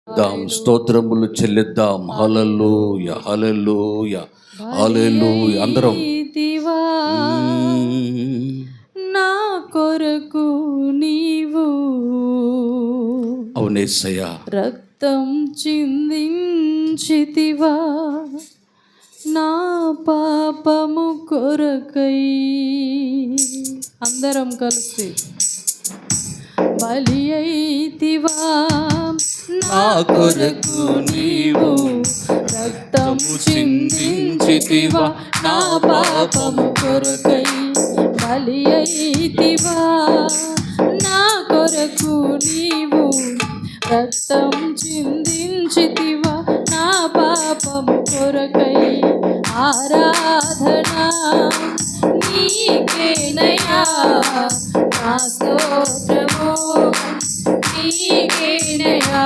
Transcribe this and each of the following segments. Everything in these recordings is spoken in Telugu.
స్తోత్రములు చెల్లిద్దాం. హల్లెలూయా హల్లెలూయా హల్లెలూయా అందరం. దివా నా కొరకు నీవు అవునేసయ్యా రక్తం చిందించితివా నా పాపము కొరకై. అందరం కలిసి బలి అయితివా నా కొరకు నీవు రక్తము చిందించితివా నా పాపము కొరకై. బలి అయితివా నా కొరకు నీవు రక్తం చిందించితివా నా పాపము కొరకై. ఆరాధన నీకేనయ్యా నా స్తోత్రము నీకేనయ్యా.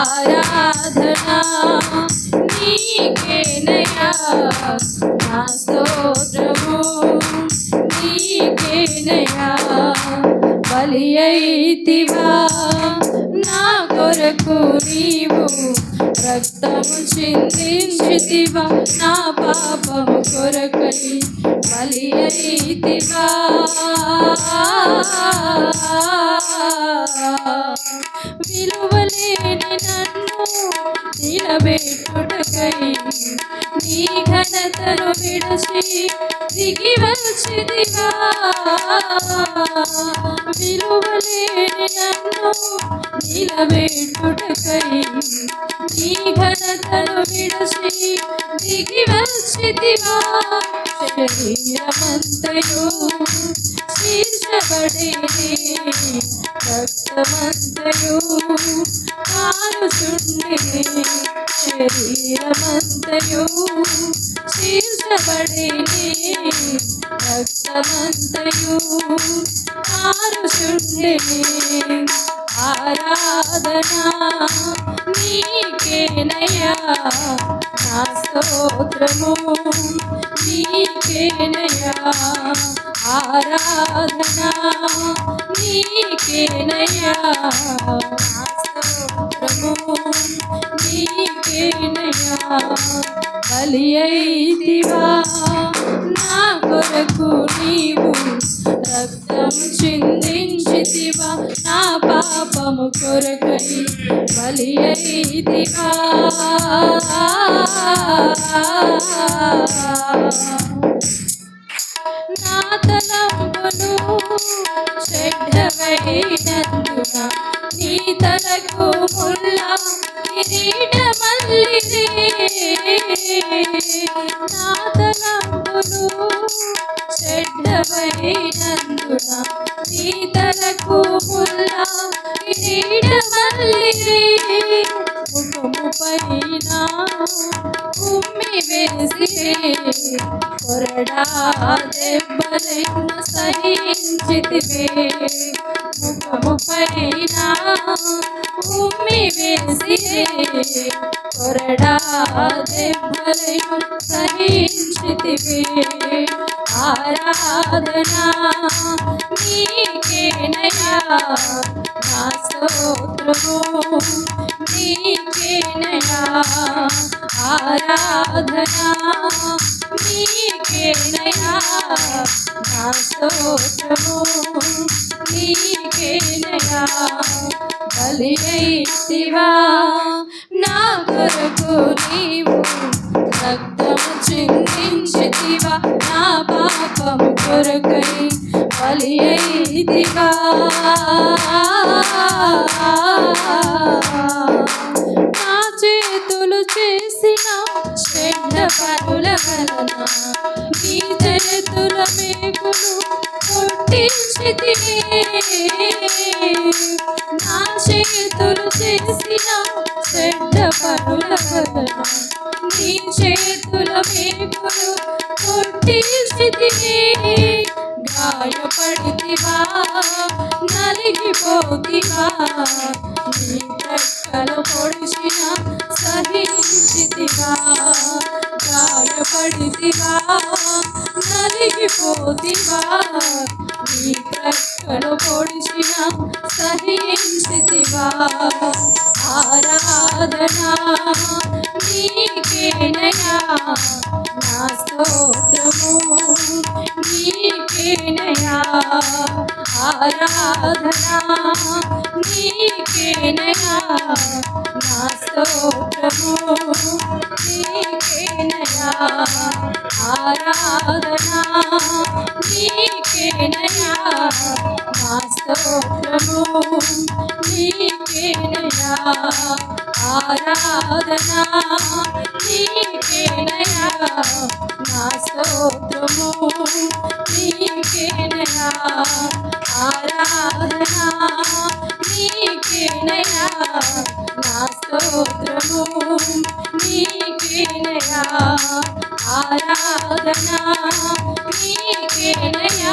ఆరాధన నీకేనయ్యా నా స్తోత్రము నీకేనయ్యా. బలి అయితివా నా కొరకు నీవు రక్తము చిందించితివా నా పాపము కొరకై. బలి అయితివా విలువలేని నన్ను నిలబెట్టుటకై నీ ఘనతను విడచి దిగి వచ్చితివా. విలువలేని నన్ను నిలబెట్టుటకై నీ ఘనతను విడచి దిగి వచ్చితివా. శరీరమంతయు శీర్షబడేనే రక్తమంతయు కారుచుండెనే. శరీరమంతయు శీర్షబడేనే రక్తమంతయు కారుచుండెనే. ఆరాధన నీకేనయ్యా నా స్తోత్రము నీకేనయ్యా. ఆరాధన నీకేనయ్యా నా స్తోత్రము నీకేనయ్యా. బలి అయితివా నా కొరకు నీవు రక్తము చిందించితివా నా పాపము కొరకై. బలి అయితివా నా తలంపులు చెడ్డవైనందున నీ తలకు ముల్ల కిరీటమల్లిదే. నా తలంపులు చెడ్డవైనందున నీ తలకు ముల్ల కిరీటమల్లిదే. ముఖము పైన ఉమ్మి వేసిరే కొరడా దెబ్బలెన్నో సహించితివే. ముఖము పైన ఉమ్మి వేసిరే కొరడా దెబ్బలెన్నో సహించితివే. ఆరాధన నీకేనయ్యా నా స్తోత్రము నీకేనయ్యా. ఆరాధన నీకేనయ్యా నా స్తోత్రము నీకేనయ్యా. బలి అయితివా నా కొరకు నీవు రక్తము చిందించితివా నా పాపము కొరకై. బలి అయితివా నా చేతులు చేసిన చెడ్డ పనుల వలన నీ చేతుల మేకులు కొట్టించితివే. నా చేతులు చేసిన చెడ్డ పనుల వలన నీ చేతుల మేకులు కొట్టించితివే. గాయపడితివా నలిగిపోతివా నీ రెక్కలు పొడిచిన సహించితివా. గాయపడితివా నలిగిపోతివా నీ రెక్కలు పొడిచిన సహించితివా. ఆరాధనా నీకేనయా నా స్తోత్రము నీకేనయా ఆరాధనా నీకేనయా నా స్తోత్రము నీకేనయా ఆరాధనా నీకేనయా నా స్తోత్రము నీకేనయా ఆరాధనా నీకేనయా నా స్తోత్రము నీకేనయా ఆరాధనా నీకేనయా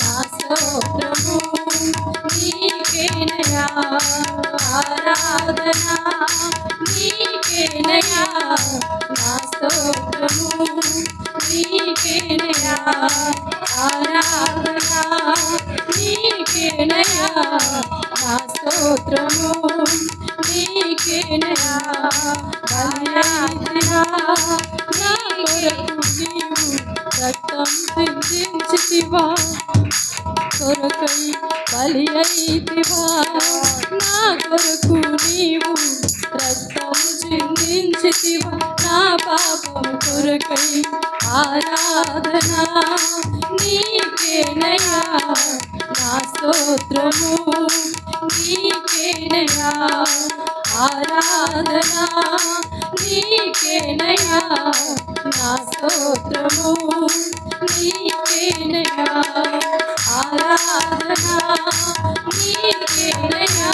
నా స్తోత్రము నీకేనయా ఆరాధనా నీకేనయా నా స్తోత్రము నీకేనయా ఆరాధనా నీకేనయా నా స్తోత్రము నీకేనయా బలియాయితివా నా కొరకు నీవు రక్తం చిందించితివా కొరకై బలి అయితివా నా కొరకు నీవు రక్తం చిందించితివా నా పాపం కొరకై ఆరాధనా నీకేనయా నా స్తోత్రము నీకేనయా ఆరాధనా నీకేనయా నా స్తోత్రము నీకేనయా ఆరాధనా నీకేనయా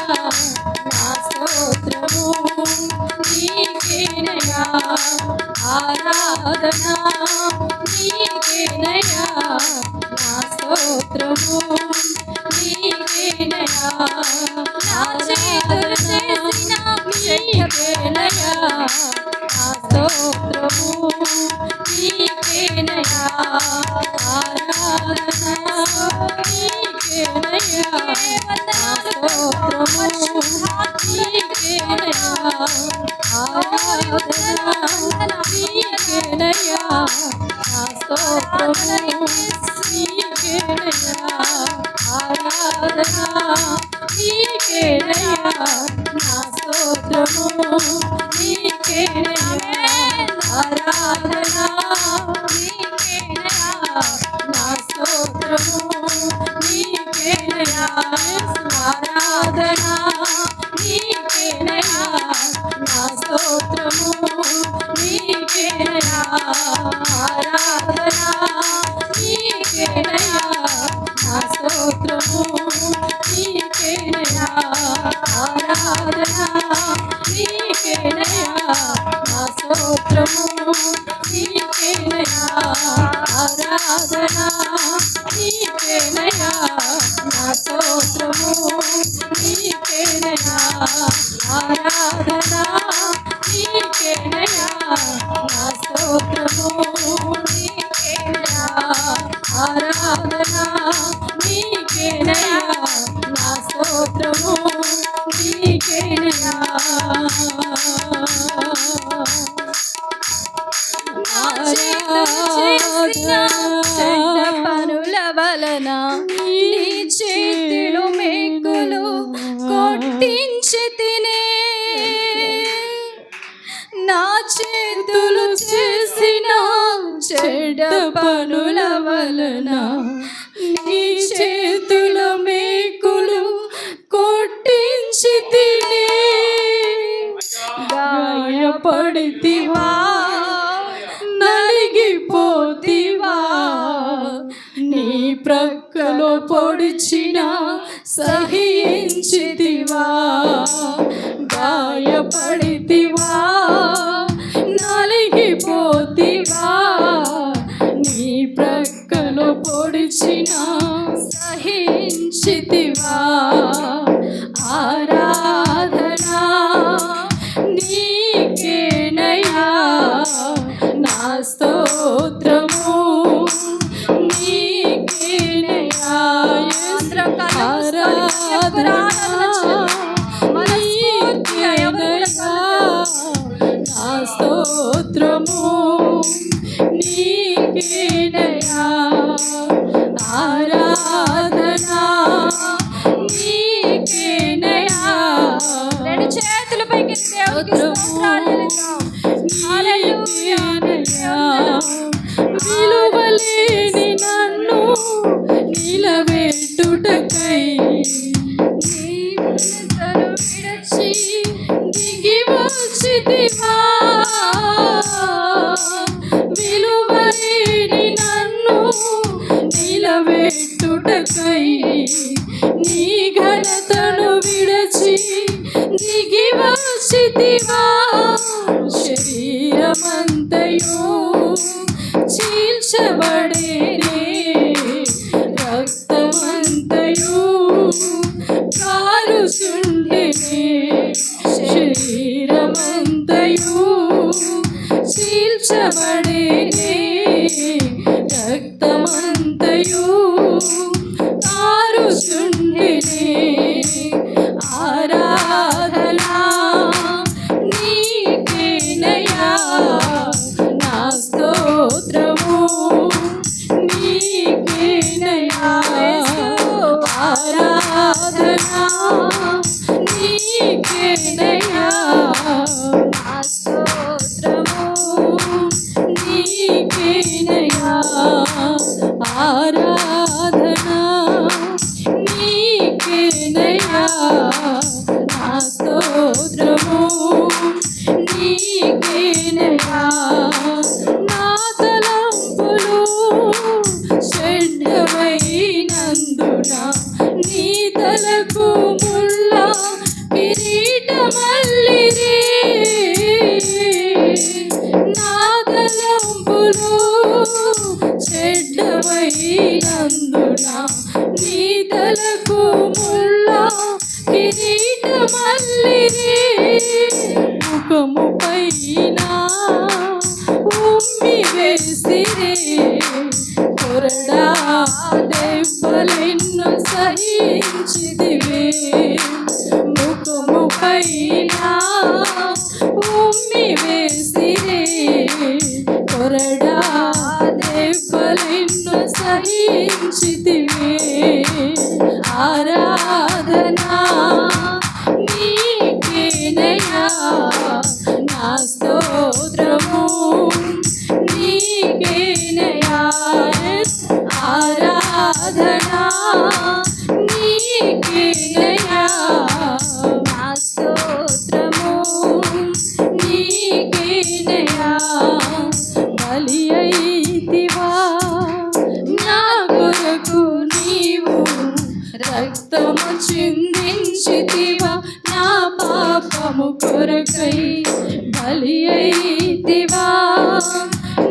నా స్తోత్రము నీకేనయా ఆరాధనా నీకేనయా నా స్తోత్రము నీకేనయా నా చేతులు చేసిన నీకేనయా నా స్తోత్రము నీకేనయా ఆరాధనా నీకేనయా నా స్తోత్రము నీకేనయా ఆరాధనా నీకేనయా నా స్తోత్రము నీకేనయా ఆరాధనా నీకేనయా నా స్తోత్రము నీకేనయా ఆరాధనా నీకేనయా నా స్తోత్రము నీకేనయా ఆరాధనా నీకేనయా నా స్తోత్రము నీకేనయా ఆరాధనా నీకేనయా నా స్తోత్రము నీకేనయా ఆరాధనా నీకేనయా నా స్తోత్రము నీకేనయా ఆరాధనా నీకేనయా నా స్తోత్రము నీకేనయా ఆరాధనా నీకేనయా నా స్తోత్రము నీకేనయా ఆరాధనా నీకేనయా నా స్తోత్రము నీకేనయా పనుల వలన నీ చేతిలో మేకులు కొట్టించి తినే నా చేతులు చేసిన చెడ్డ పనుల వలన నీ చేతుల మేకులు కొట్టించి తినే గాయపడితివా నలిగిపోతివా నీ ప్రక్కలో పొడిచిన సహించితివా గాయపడితివా నలిగిపోతివా నీ ప్రక్కలో పొడిచిన సహించితివా ఆరాధనా నీకేనయా నా స్తోత్రము నీకేనయా ఆరాధనా నీకేనయా నా స్తోత్రము నీకేనయా ఆరాధనా నీకేనయ్యా విలువలేని నన్ను నిలబెట్టుటకై విడచి దిగి వచ్చితివా విలువలేని నన్ను నిలబెట్టుటకై నీ ఘనతను విడచి దిగి వచ్చితివా శరీరమంతయు చీల్చబడేనే రక్తమంతయు కారుచుండెనే శరీరమంతయు చీల్చబడేనే రక్తమంతయు కారుచుండెనే ఆరాధనా నీకేనయ్యా నా స్తోత్రము నీకేనయ్యా ఆరాధనా నీకేనయ్యా నా స్తోత్రము నీకేనయ్యా ఆరాధనా నీకేనయ్యా నా స్తోత్రము నీకేనయ్యా నా తలంపులు చెడ్డమైనందున నీ తలకు ముళ్ళ కిరీటమల్లిరే నా తలంపులు చెడ్డమైనందున నీ తలకు ముళ్ళ కిరీటమల్లిరే ముఖము పైన ఉమ్మి వేసిరే కొరడా దెబ్బలెన్నో సహించిదివే ముఖము పైన ఉమ్మి వేసిరే కొరడా దెబ్బలెన్నో సహించిదివే ఆరాధనా నీకేనయ్యా నా స్తోత్రము నీకేనయ్యా ఆరాధనా నీకేనయ్యా నా స్తోత్రము నీకేనయ్యా బలి అయితివా నా కొరకు నీవు రక్తము చిందించితివా నా పాపము కొరకై బలి అయితివా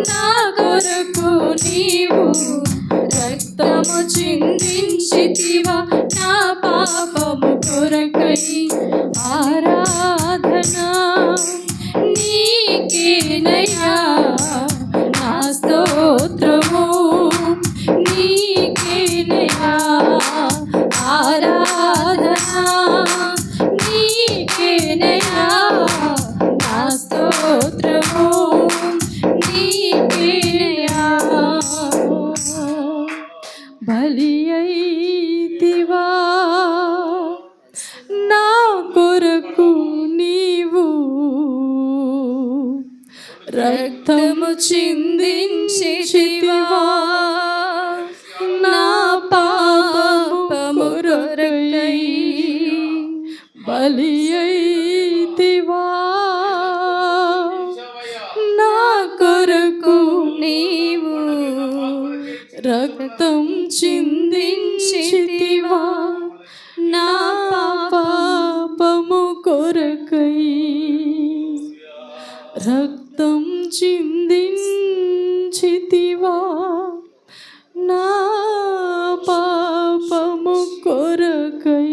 నా కొరకు నీవు రక్తము చిందించితివా నా పాపము కొరకై ఆరాధనా నీకేనయ్యా నా స్తోత్రము నీకేనయ్యా ఆరాధనా నీకేనయ్యా నా స్తోత్రము నీకేనయ్యా బలి అయితివా నా కొరకు నీవు రక్తము చిందించితివా నా పాపము కొరకై బలి అయితివా నా కొరకు నీవు రక్తం చిందించితివా నా పాపము కొరకై రక్తం చిందించితివా నా పాపము కొరకై